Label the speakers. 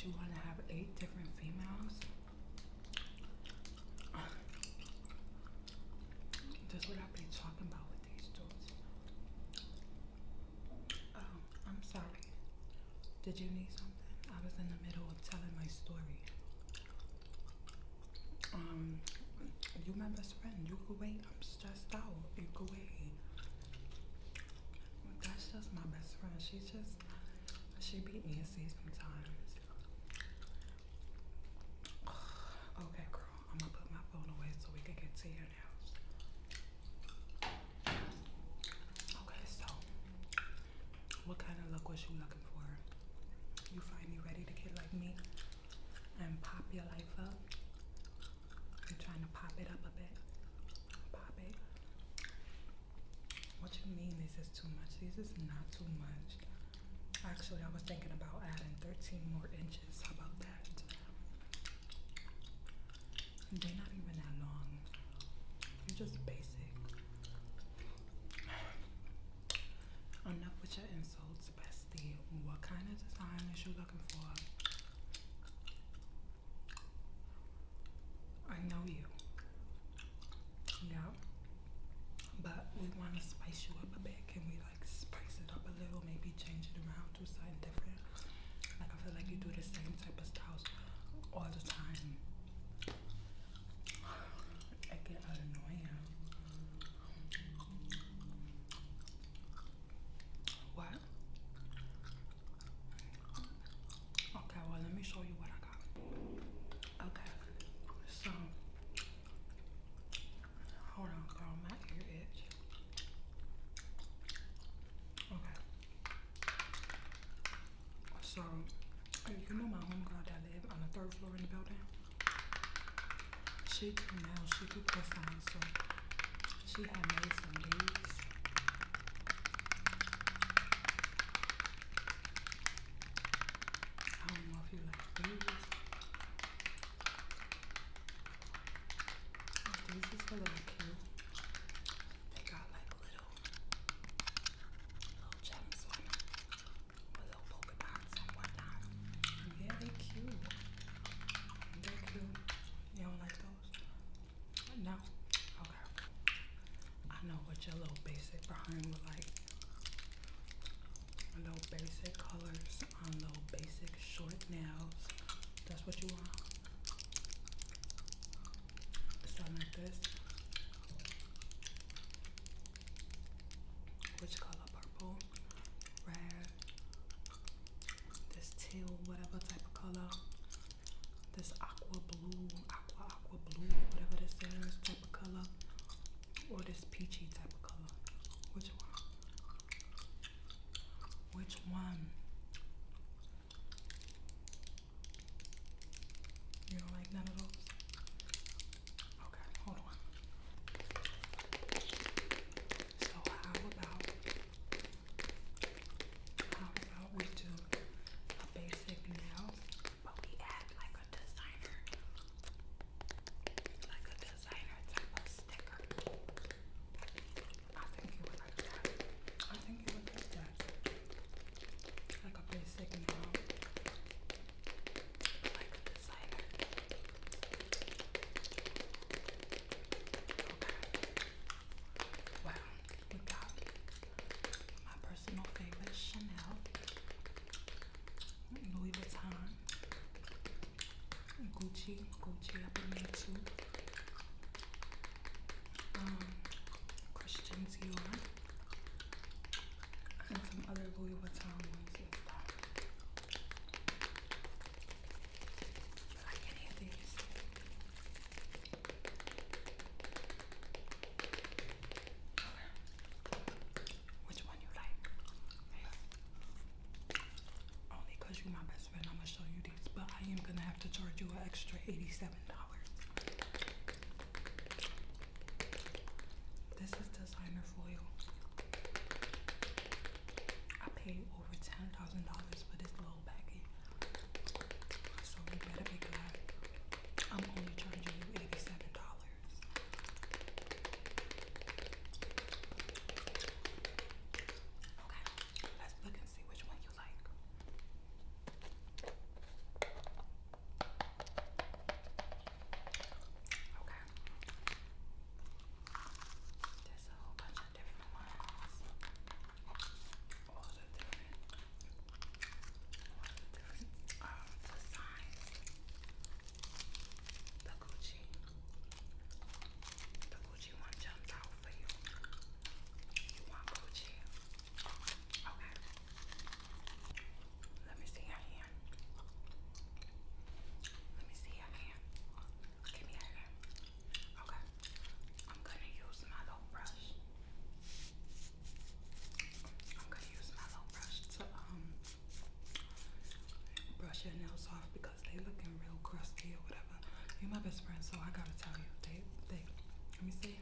Speaker 1: you want to have 8 different females? That's what I be talking about with these dudes. Oh, I'm sorry. Did you need something? I was in the middle of telling my story. Um, you my best friend. You could wait. I'm stressed out. You could wait. That's just my best friend. She be easy sometimes. Okay, girl. I'm gonna put my phone away so we can get to your nails. Okay, so what kind of look was you looking for? You finally ready to get like me and pop your life up? You trying to pop it up a bit? Pop it. What you mean this is too much? This is not too much. Actually, I was thinking about adding 13 more inches. How about that? They're not even that long. You're just basic. Enough with your insults, bestie. What kind of design is you looking for? I know you. Yeah. But we want to spice you up a bit. Can we like spice it up a little? Maybe change it around to something different. Like I feel like you do the same type of styles all the time. It get annoying. What? Okay, well let me show you what I got. Okay. So hold on, girl, my ear itch. Okay. So you know my homegirl that live on the 3rd floor in the building? She do nails, she do press on, so she had made some these. I don't know if you like these. These is a little cute. They got like little gems on them. With little polka dots and whatnot. Yeah, they cute. They're cute. You don't like those? No? Okay. I know what your little basic behind would like. Little basic colors on little basic short nails. That's what you want? Something like this. Which color? Purple, red, this teal, whatever type of color. This aqua blue, whatever this is, type of color. Or this peachy type of color. Which one? Which one? You don't like none of those? Okay, hold on. So how about we do a basic nail, but we add like a designer type of sticker. I think you would like that. Like a basic nail, like a designer. Well, we got my personal favorite Chanel, Louis Vuitton, Gucci up in there too. Christian Dior, and some other Louis Vuitton ones and stuff. You like any of these? Which one you like? Here. Only because you're my best friend, I'm going to show you these, but I am going to have to charge you an extra $87. This is designer foil. I paid over $10,000 for this little package, so you better be glad I'm only charging you $87. Okay, let's look and see which one you like. my best friend, so I gotta tell you. They let me see.